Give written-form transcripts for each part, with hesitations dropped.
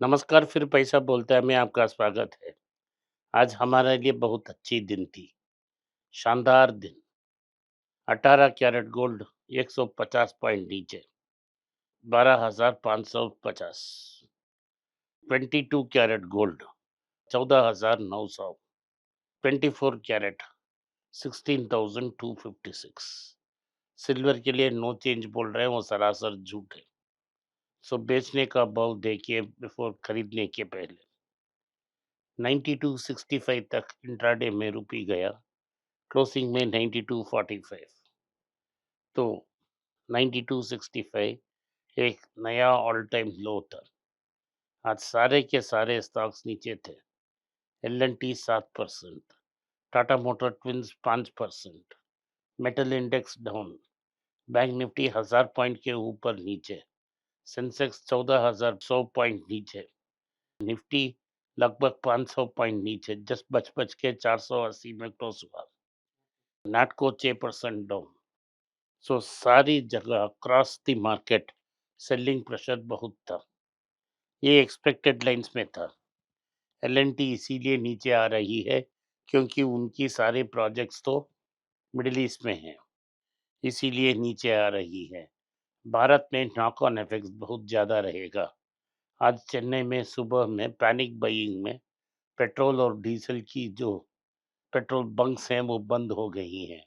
नमस्कार, फिर पैसा बोलता है में आपका स्वागत है। आज हमारे लिए बहुत अच्छी दिन थी, शानदार दिन। 18 कैरेट गोल्ड 150 पॉइंट नीचे, 12,550। 22 कैरेट गोल्ड 14,900। 24 कैरेट 16,256। सिल्वर के लिए नो चेंज बोल रहे हैं, वो सरासर झूठ है। सो बेचने का भाव देखिए बिफोर खरीदने के पहले। 92.65 तक इंट्राडे में रुपी गया, क्लोजिंग में 92.45। तो 92.65 एक नया ऑल टाइम लो था। आज सारे के सारे स्टॉक्स नीचे थे। L N T 7%, Tata motor twins 5%, metal index down, bank Nifty 1000 point के ऊपर नीचे, सेंसेक्स 14,100 पॉइंट नीचे, निफ्टी लगभग 500 पॉइंट नीचे, जस्ट बच बच के 480 में क्लोज हुआ। नाटको 6% डाउन। सो सारी जगह cross the market selling pressure बहुत था। ये एक्सपेक्टेड लाइंस में था। एलएनटी इसीलिए नीचे आ रही है क्योंकि उनकी सारे प्रोजेक्ट्स तो मिडिल ईस्ट में हैं, इसीलिए नीचे आ रही है। भारत में नॉक ऑन इफेक्ट्स बहुत ज़्यादा रहेगा। आज चेन्नई में सुबह में पैनिक बाइंग में पेट्रोल और डीजल की जो पेट्रोल बंक्स हैं वो बंद हो गई हैं।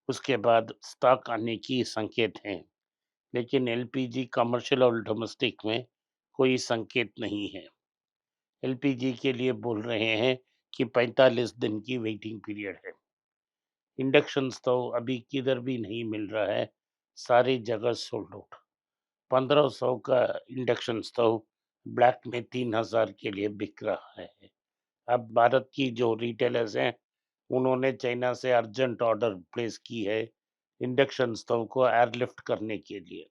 उसके बाद स्टॉक आने की संकेत हैं, लेकिन एलपीजी कमर्शियल और डोमेस्टिक में कोई संकेत नहीं है। एलपीजी के लिए बोल रहे हैं कि 45 दिन की वेटिंग पीरियड है। इंडक्शन स्टोव अभी किधर भी नहीं मिल रहा है, सारी जगह सोल्ड आउट। 1500 का इंडक्शन स्टोव ब्लैक में 3000 के लिए बिक रहा है। अब भारत की जो रिटेलर्स हैं, उन्होंने चाइना से अर्जेंट ऑर्डर प्लेस की है इंडक्शन स्टोव को एयरलिफ्ट करने के लिए।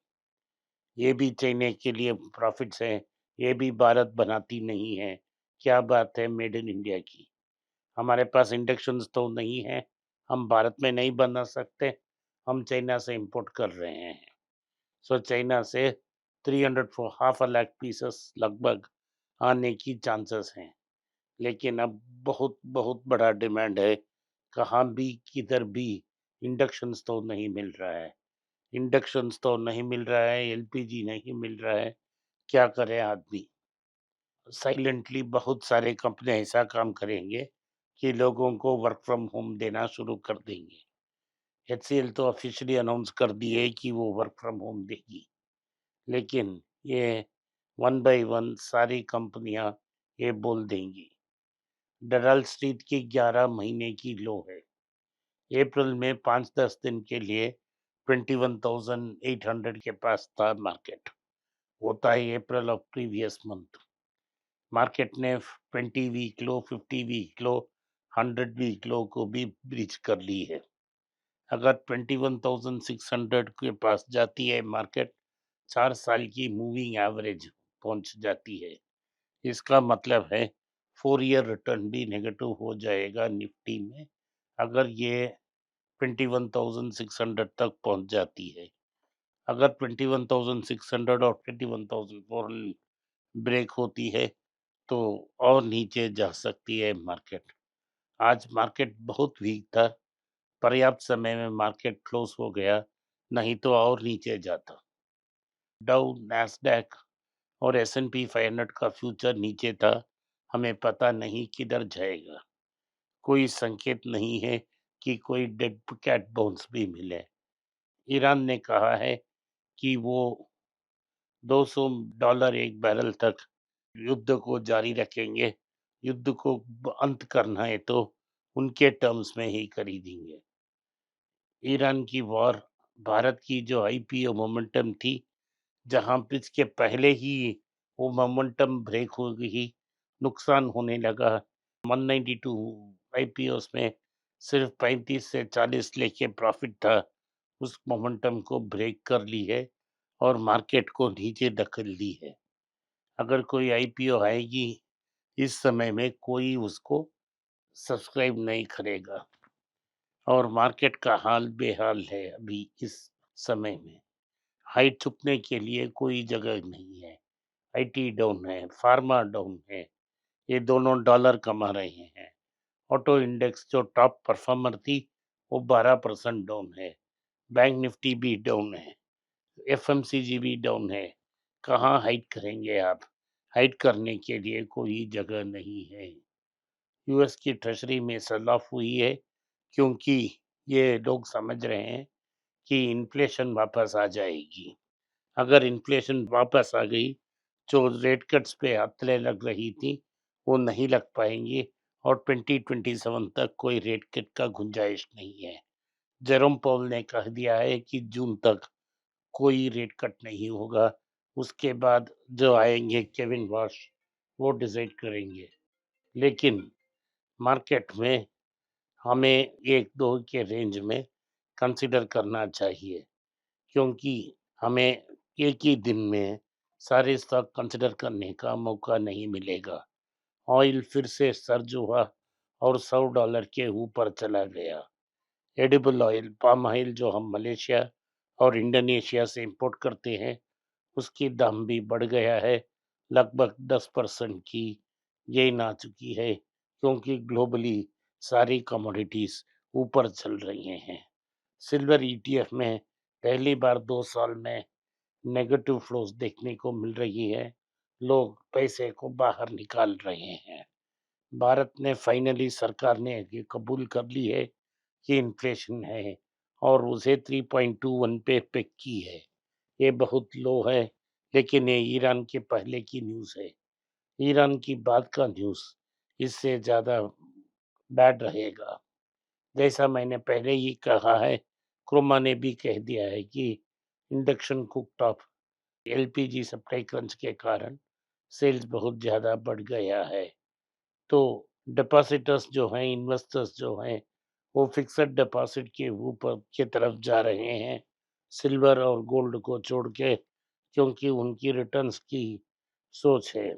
ये भी चाइना के लिए प्रॉफिट्स हैं, ये भी भारत बनाती नहीं है। क्या बात है मेड इन इंडिया की। हमारे पास इंडक्शन स्टोव नहीं है, हम भारत में नहीं बना सकते, हम चाइना से इंपोर्ट कर रहे हैं। सो चाइना से 300 for half a lakh pieces लगभग आने की चांसेस हैं। लेकिन अब बहुत बहुत बड़ा डिमांड है, कहाँ भी किधर भी इंडक्शन स्टोव नहीं मिल रहा है। इंडक्शन स्टोव नहीं मिल रहा है, एलपीजी नहीं मिल रहा है, क्या करे आदमी। साइलेंटली बहुत सारे कंपनी ऐसा काम करेंगे कि लोगों को वर्क फ्रॉम होम देना शुरू कर देंगे। एचसीएल तो ऑफिशियली अनाउंस कर दिए कि वो वर्क फ्रॉम होम देगी, लेकिन ये वन बाय वन सारी कंपनियां ये बोल देंगी। डरल स्ट्रीट की 11 महीने की लो है। अप्रैल में 5-10 दिन के लिए 21,800 के पास था मार्केट, होता है April of previous month. Market ने 20 week low, 50 week low, 100 week low को भी ब्रीच कर ली है। अगर 21,600 के पास जाती है मार्केट, 4 साल की मूविंग एवरेज पहुंच जाती है। इसका मतलब है 4 ईयर रिटर्न भी नेगेटिव हो जाएगा निफ्टी में, अगर ये 21,600 तक पहुंच जाती है। अगर 21,600 और 21,400 ब्रेक होती है तो और नीचे जा सकती है मार्केट। आज मार्केट बहुत वीक था, पर्याप्त समय में मार्केट क्लोज हो गया, नहीं तो और नीचे जाता। डाउ, नैस्डैक और एस&पी 500 का फ्यूचर नीचे था, हमें पता नहीं किधर जाएगा। कोई संकेत नहीं है कि कोई डेड कैट बोन्स भी मिले। ईरान ने कहा है कि वो $200 एक बैरल तक युद्ध को जारी रखेंगे। युद्ध को अंत करना है तो उनके टर्म्स में ही खरीदेंगे। ईरान की वॉर, भारत की जो आईपीओ मोमेंटम थी, जहां पिच के पहले ही वो मोमेंटम ब्रेक हो गई, नुकसान होने लगा। 192 आईपीओस में सिर्फ 35 से 40 लेके प्रॉफिट था, उस मोमेंटम को ब्रेक कर ली है और मार्केट को नीचे धकेल दी है। अगर कोई आईपीओ आएगी इस समय में, कोई उसको सब्सक्राइब नहीं करेगा और मार्केट का हाल बेहाल है अभी इस समय में। हाई छुपने के लिए कोई जगह नहीं है। आईटी डाउन है, फार्मा डाउन है, ये दोनों डॉलर कमा रहे हैं। ऑटो इंडेक्स जो टॉप परफॉर्मर थी वो 12% डाउन है। बैंक निफ्टी भी डाउन है, एफएमसीजी भी डाउन है। कहाँ हाइड करेंगे आप? हाइड करने के लिए कोई जगह नहीं है। यूएस की ट्रेजरी में सेल ऑफ हुई है क्योंकि ये लोग समझ रहे हैं कि इन्फ्लेशन वापस आ जाएगी। अगर इन्फ्लेशन वापस आ गई, जो रेट कट्स पे हथले लग रही थी, वो नहीं लग पाएंगी और 2027 तक कोई रेट कट का गुंजाइश नहीं है। जेरोम पॉल ने कह दिया है कि जून तक कोई रेट कट नहीं होगा। उसके बाद जो आएंगे केविन वॉश, वो डिसाइड करेंगे। लेकिन मार्केट में हमें 1-2 के रेंज में कंसीडर करना चाहिए, क्योंकि हमें एक ही दिन में सारे स्टॉक कंसीडर करने का मौका नहीं मिलेगा। ऑयल फिर से सर्ज हुआ और $100 के ऊपर चला गया। एडिबल ऑयल, पाम ऑयल जो हम मलेशिया और इंडोनेशिया से इंपोर्ट करते हैं, उसकी दाम भी बढ़ गया है। लगभग 10% की गेन आ चुकी है, क्योंकि ग्लोबली सारी कमोडिटीज ऊपर चल रही हैं। सिल्वर ईटीएफ में पहली बार 2 साल में नेगेटिव फ्लोज देखने को मिल रही है। लोग पैसे को बाहर निकाल रहे हैं। भारत ने फाइनली, सरकार ने ये कबूल कर ली है कि इन्फ्लेशन है और उसे 3.21 पे पिक की है। ये बहुत लो है, लेकिन ये ईरान के पहले की न्यूज़ है। ईरान की बाद का न्यूज़ इससे ज़्यादा बैड रहेगा। जैसा मैंने पहले ही कहा है, क्रोमा ने भी कह दिया है कि induction cooktop LPG supply crunch के कारण सेल्स बहुत ज़्यादा बढ़ गया है। तो डिपॉजिटर्स जो हैं, इन्वेस्टर्स जो हैं, वो फिक्स्ड डिपॉजिट के ऊपर की तरफ जा रहे हैं, सिल्वर और गोल्ड को छोड़ के, क्योंकि उनकी रिटर्न्स की सोच है।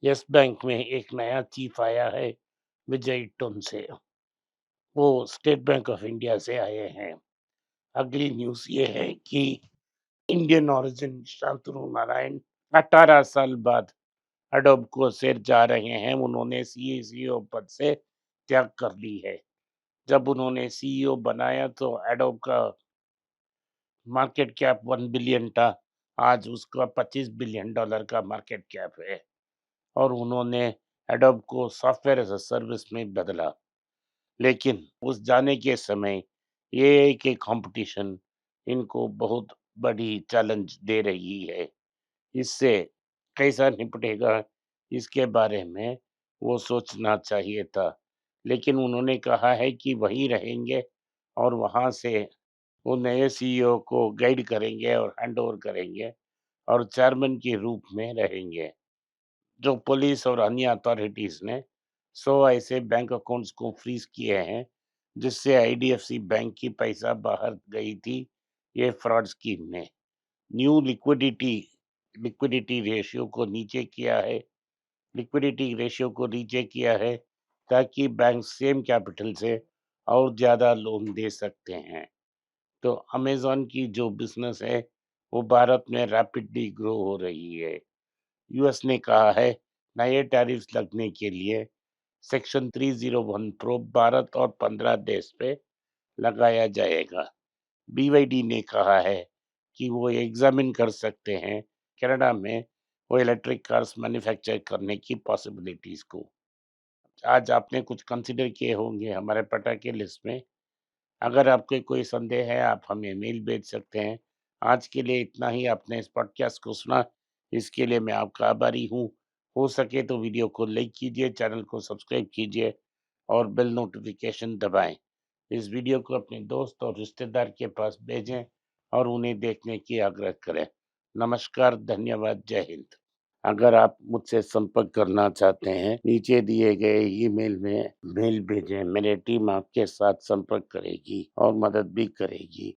यस बैंक में एक नया चीफ आया है, विजय टोन से। वो स्टेट बैंक ऑफ इंडिया से आए हैं। अगली न्यूज़ ये है कि इंडियन ओरिजिन शांतनु नारायण 18 साल बाद एडोब को से जा रहे हैं। उन्होंने सीईओ पद से त्याग कर ली है। जब उन्होंने सीईओ बनाया तो एडोब का मार्केट कैप 1 बिलियन था। आज उसका $25 बिलियन का मार्केट कैप है और उन्होंने एडोब को सॉफ्टवेयर एज अ सर्विस में बदला। लेकिन उस जाने के समय ये कि कंपटीशन इनको बहुत बड़ी चैलेंज दे रही है। इससे कैसा निपटेगा, इसके बारे में वो सोचना चाहिए था। लेकिन उन्होंने कहा है कि वहीं रहेंगे और वहाँ से वो नए सीईओ को गाइड करेंगे और हैंडओवर करेंगे और चेयरमैन के रूप में रहेंगे। जो पुलिस और अन्य अथॉरिटीज ने 100 ऐसे बैंक अकाउंट्स को फ्रीज किए हैं, जिससे आईडीएफसी बैंक की पैसा बाहर गई थी ये फ्रॉड स्कीम में। न्यू लिक्विडिटी रेशियो को नीचे किया है। लिक्विडिटी रेशियो को नीचे किया है ताकि बैंक सेम कैपिटल से और ज़्यादा लोन दे सकते हैं। तो अमेज़न की जो बिज़नेस है, वो भारत में रैपिडली ग्रो हो रही है। यूएस ने कहा है नए टैरिफ्स लगने के लिए सेक्शन 301 प्रोब भारत और 15 देश पे लगाया जाएगा। बीवाईडी ने कहा है कि वो एग्जामिन कर सकते हैं कनाडा में वो इलेक्ट्रिक कार्स मैन्युफैक्चर करने की पॉसिबिलिटीज को। आज आपने कुछ कंसिडर किए होंगे हमारे पटाखे लिस्ट में। अगर आपको कोई संदेह है, आप हमें मेल भेज सकते हैं। आज के लिए इतना ही। आपने इस पॉडकास्ट को सुना, इसके लिए मैं आपका आभारी हूँ। हो सके तो वीडियो को लाइक कीजिए, चैनल को सब्सक्राइब कीजिए और बेल नोटिफिकेशन दबाएं। इस वीडियो को अपने दोस्त और रिश्तेदार के पास भेजें और उन्हें देखने की आग्रह करें। नमस्कार, धन्यवाद, जय हिंद। अगर आप मुझसे संपर्क करना चाहते हैं, नीचे दिए गए ईमेल में मेल भेजें। मेरी टीम आपके साथ संपर्क करेगी और मदद भी करेगी।